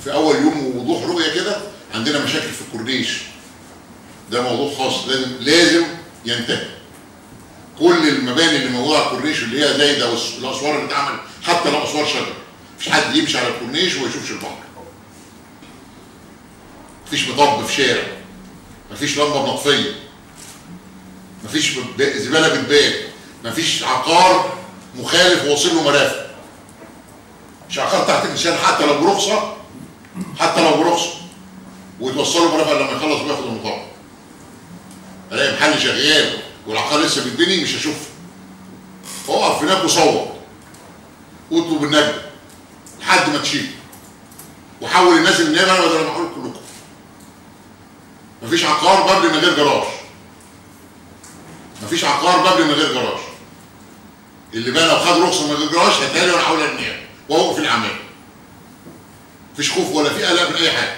في اول يوم ووضوح رؤيه كده عندنا مشاكل في الكورنيش. ده موضوع خاص لازم ينتهي. كل المباني اللي موجوده على الكورنيش اللي هي زايده والاسوار اللي اتعمل، حتى لو اسوار شجر، مفيش حد يمشي على الكورنيش وما يشوفش البحر. مفيش مطب في شارع، مفيش لمبه مطفيه، مفيش زباله بتبان، مفيش عقار مخالف واصل له مرافق. مش عقار تحت النشان حتى لو برخصه، حتى لو برخصه ويتوصلوا مرافق لما يخلص وياخد المطابق. الاقي محل شغال والعقار لسه بيتبني مش هشوفه. اقف هناك وصور واطلب النجم لحد ما تشيل وحول الناس النيابه بدل ما اقول كلكم. مفيش عقار مبني من غير جراج. مفيش عقار مبني من غير جراج. اللي بقى لو خد رخصه من غير جراج هيتهيألي وانا حول النيابه وهو في العمال. مفيش خوف ولا في قلق من اي حاجه.